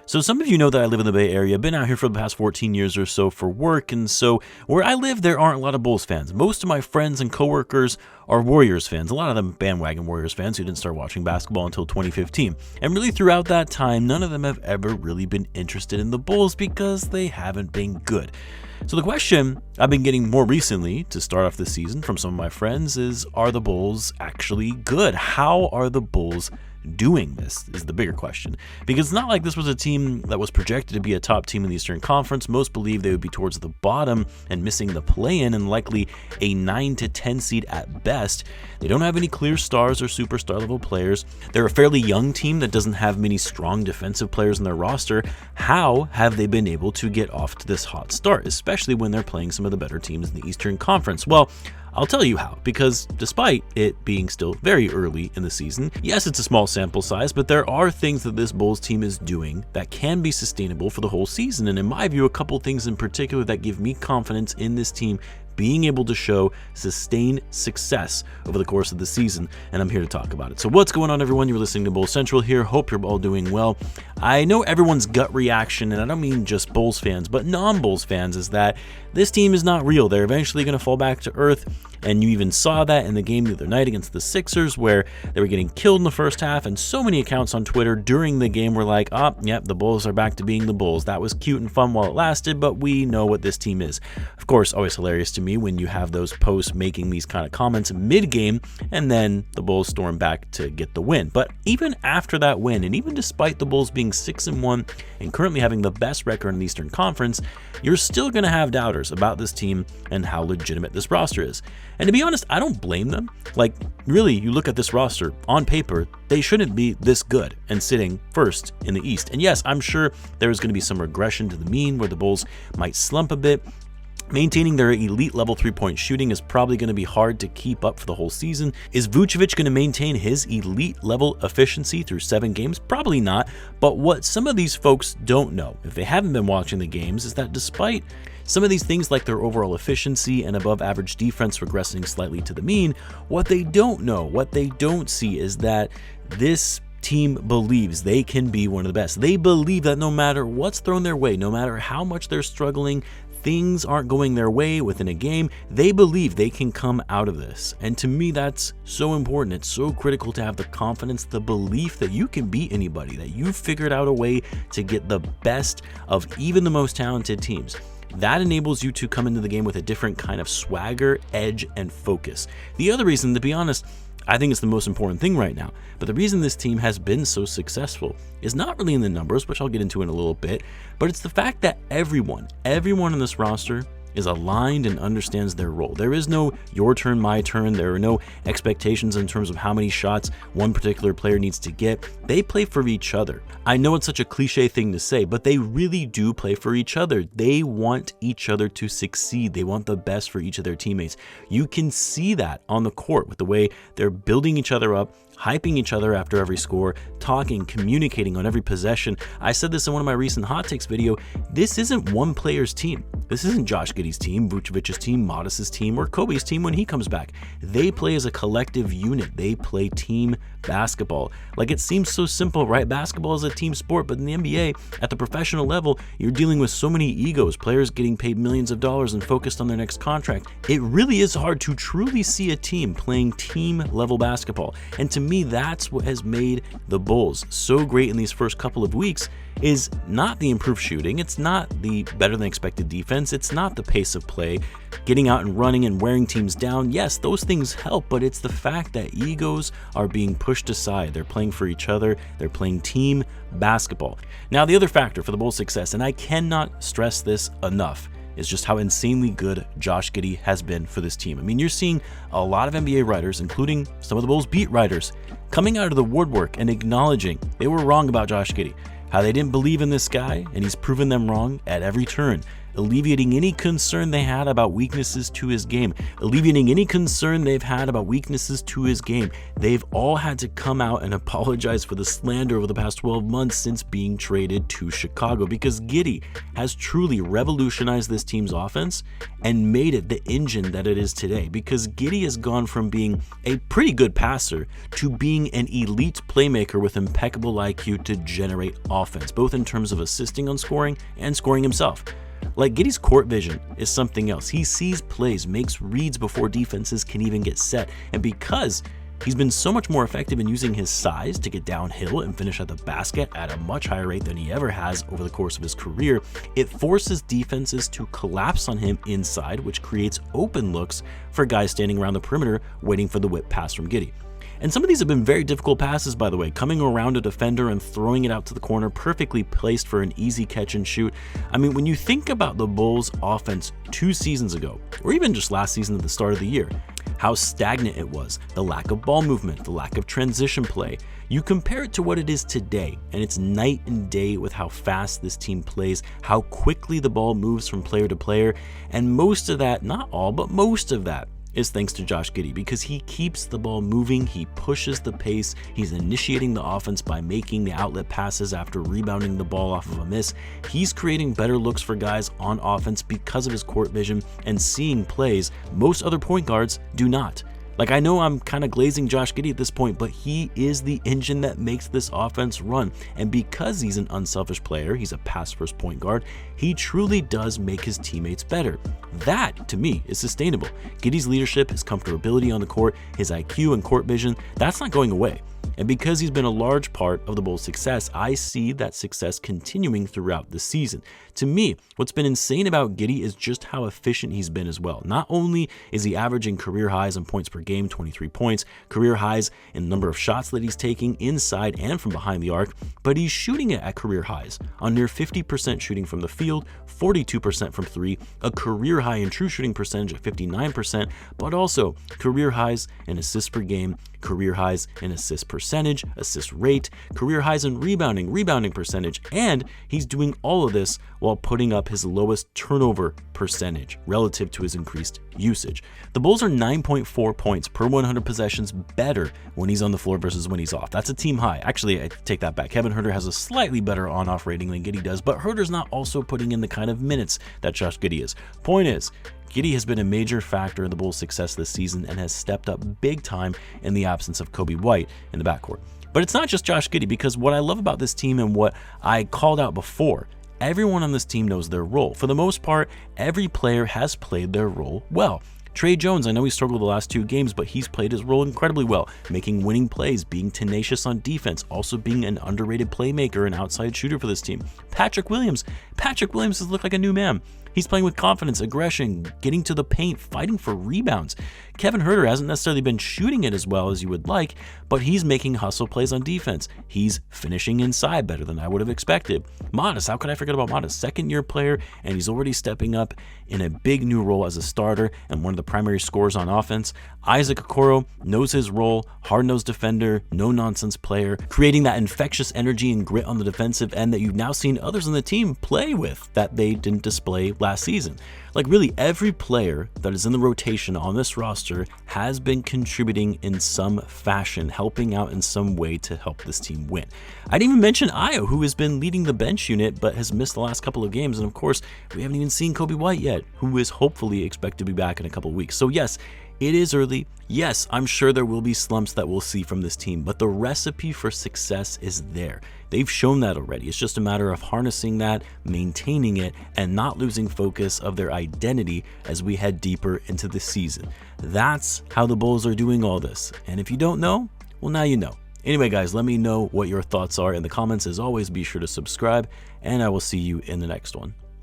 So some of you know that I live in the Bay Area. I've been out here for the past 14 years or so for work, and so where I live, there aren't a lot of Bulls fans. Most of my friends and coworkers are Warriors fans, a lot of them bandwagon Warriors fans who didn't start watching basketball until 2015. And really throughout that time, none of them have ever really been interested in the Bulls because they haven't been good. So the question I've been getting more recently to start off this season from some of my friends is, are the Bulls actually good? How are the Bulls doing this is the bigger question, because it's not like this was a team that was projected to be a top team in the Eastern Conference. Most believe they would be towards the bottom and missing the play-in and likely a 9 to 10 seed at best. They don't have any clear stars or superstar level players. They're a fairly young team that doesn't have many strong defensive players in their roster. How have they been able to get off to this hot start, especially when they're playing some of the better teams in the Eastern Conference? Well, I'll tell you how, because despite it being still very early in the season, yes, it's a small sample size, but there are things that this Bulls team is doing that can be sustainable for the whole season. And in my view, a couple things in particular that give me confidence in this team being able to show sustained success over the course of the season, and I'm here to talk about it. So what's going on, everyone? You're listening to Bulls Central here. Hope you're all doing well. I know everyone's gut reaction, and I don't mean just Bulls fans, but non-Bulls fans, is that this team is not real. They're eventually going to fall back to earth, and you even saw that in the game the other night against the Sixers, where they were getting killed in the first half, and so many accounts on Twitter during the game were like, oh, yep, the Bulls are back to being the Bulls. That was cute and fun while it lasted, but we know what this team is. Of course, always hilarious to me when you have those posts making these kind of comments mid-game, and then the Bulls storm back to get the win. But even after that win, and even despite the Bulls being 6-1 and currently having the best record in the Eastern Conference, you're still going to have doubters about this team and how legitimate this roster is. And to be honest, I don't blame them. Like, really, you look at this roster, on paper, they shouldn't be this good and sitting first in the East. And yes, I'm sure there's going to be some regression to the mean where the Bulls might slump a bit. Maintaining their elite level three-point shooting is probably going to be hard to keep up for the whole season. Is Vucevic going to maintain his elite level efficiency through 7 games? Probably not. But what some of these folks don't know, if they haven't been watching the games, is that despite some of these things like their overall efficiency and above average defense regressing slightly to the mean, what they don't know, what they don't see is that this team believes they can be one of the best. They believe that no matter what's thrown their way, no matter how much they're struggling, things aren't going their way within a game, they believe they can come out of this. And to me, that's so important. It's so critical to have the confidence, the belief that you can beat anybody, that you've figured out a way to get the best of even the most talented teams. That enables you to come into the game with a different kind of swagger, edge, and focus. The other reason, to be honest, I think it's the most important thing right now, but the reason this team has been so successful is not really in the numbers, which I'll get into in a little bit, but it's the fact that everyone in this roster is aligned and understands their role. There is no your turn, my turn. There are no expectations in terms of how many shots one particular player needs to get. They play for each other. I know it's such a cliche thing to say, but they really do play for each other. They want each other to succeed. They want the best for each of their teammates. You can see that on the court with the way they're building each other up, hyping each other after every score, talking, communicating on every possession. I said this in one of my recent Hot Takes video. This isn't one player's team. This isn't Josh Giddey's team, Vucevic's team, Modest's team, or Kobe's team when he comes back. They play as a collective unit. They play team basketball. Like, it seems so simple, right? Basketball is a team sport, but in the NBA, at the professional level, you're dealing with so many egos, players getting paid millions of dollars and focused on their next contract. It really is hard to truly see a team playing team level basketball. And to me, that's what has made the Bulls so great in these first couple of weeks, is not the improved shooting, it's not the better than expected defense, it's not the pace of play, getting out and running and wearing teams down. Yes, those things help, but it's the fact that egos are being pushed aside. They're playing for each other, they're playing team basketball. Now, the other factor for the Bulls' success, and I cannot stress this enough, is just how insanely good Josh Giddey has been for this team. I mean, you're seeing a lot of NBA writers, including some of the Bulls beat writers, coming out of the woodwork and acknowledging they were wrong about Josh Giddey, how they didn't believe in this guy, and he's proven them wrong at every turn. alleviating any concern they had about weaknesses to his game, alleviating any concern they've had about weaknesses to his game. They've all had to come out and apologize for the slander over the past 12 months since being traded to Chicago, because Giddey has truly revolutionized this team's offense and made it the engine that it is today, because Giddey has gone from being a pretty good passer to being an elite playmaker with impeccable IQ to generate offense, both in terms of assisting on scoring and scoring himself. Like, Giddey's court vision is something else. He sees plays, makes reads before defenses can even get set, and because he's been so much more effective in using his size to get downhill and finish at the basket at a much higher rate than he ever has over the course of his career, it forces defenses to collapse on him inside, which creates open looks for guys standing around the perimeter waiting for the whip pass from Giddey. And some of these have been very difficult passes, by the way, coming around a defender and throwing it out to the corner, perfectly placed for an easy catch and shoot. I mean, when you think about the Bulls' offense 2 seasons ago, or even just last season at the start of the year, how stagnant it was, the lack of ball movement, the lack of transition play. You compare it to what it is today, and it's night and day with how fast this team plays, how quickly the ball moves from player to player, and most of that, not all, but most of that, is thanks to Josh Giddey, because he keeps the ball moving, he pushes the pace, he's initiating the offense by making the outlet passes after rebounding the ball off of a miss. He's creating better looks for guys on offense because of his court vision and seeing plays most other point guards do not. Like, I know I'm kind of glazing Josh Giddey at this point, but he is the engine that makes this offense run. And because he's an unselfish player, he's a pass-first point guard, he truly does make his teammates better. That, to me, is sustainable. Giddey's leadership, his comfortability on the court, his IQ and court vision, that's not going away. And because he's been a large part of the Bulls' success, I see that success continuing throughout the season. To me, what's been insane about Giddey is just how efficient he's been as well. Not only is he averaging career highs in points per game, 23 points, career highs in the number of shots that he's taking inside and from behind the arc, but he's shooting it at career highs on near 50% shooting from the field, 42% from 3, a career high in true shooting percentage at 59%, but also career highs in assists per game, career highs in assist percentage, assist rate, career highs in rebounding percentage, and he's doing all of this while putting up his lowest turnover percentage relative to his increased usage. The Bulls are 9.4 points per 100 possessions better when he's on the floor versus when he's off. That's a team high. Actually, I take that back. Kevin Huerter has a slightly better on-off rating than Giddey does, but Huerter's not also putting in the kind of minutes that Josh Giddey is. Point is, Giddey has been a major factor in the Bulls' success this season and has stepped up big time in the absence of Coby White in the backcourt. But it's not just Josh Giddey, because what I love about this team and what I called out before, everyone on this team knows their role. For the most part, every player has played their role well. Tre Jones, I know he struggled the last 2 games, but he's played his role incredibly well, making winning plays, being tenacious on defense, also being an underrated playmaker and outside shooter for this team. Patrick Williams has looked like a new man. He's playing with confidence, aggression, getting to the paint, fighting for rebounds. Kevin Huerter hasn't necessarily been shooting it as well as you would like, but he's making hustle plays on defense. He's finishing inside better than I would have expected. Modest, how could I forget about Modest? Second-year player, and he's already stepping up in a big new role as a starter and one of the primary scorers on offense. Isaac Okoro knows his role, hard-nosed defender, no-nonsense player, creating that infectious energy and grit on the defensive end that you've now seen others on the team play with that they didn't display last season. Like, really, every player that is in the rotation on this roster has been contributing in some fashion, helping out in some way to help this team win. I didn't even mention Ayo, who has been leading the bench unit but has missed the last couple of games. And of course, we haven't even seen Coby White yet, who is hopefully expected to be back in a couple of weeks. So yes, it is early. Yes, I'm sure there will be slumps that we'll see from this team, but the recipe for success is there. They've shown that already. It's just a matter of harnessing that, maintaining it, and not losing focus of their identity as we head deeper into the season. That's how the Bulls are doing all this. And if you don't know, well, now you know. Anyway, guys, let me know what your thoughts are in the comments. As always, be sure to subscribe, and I will see you in the next one.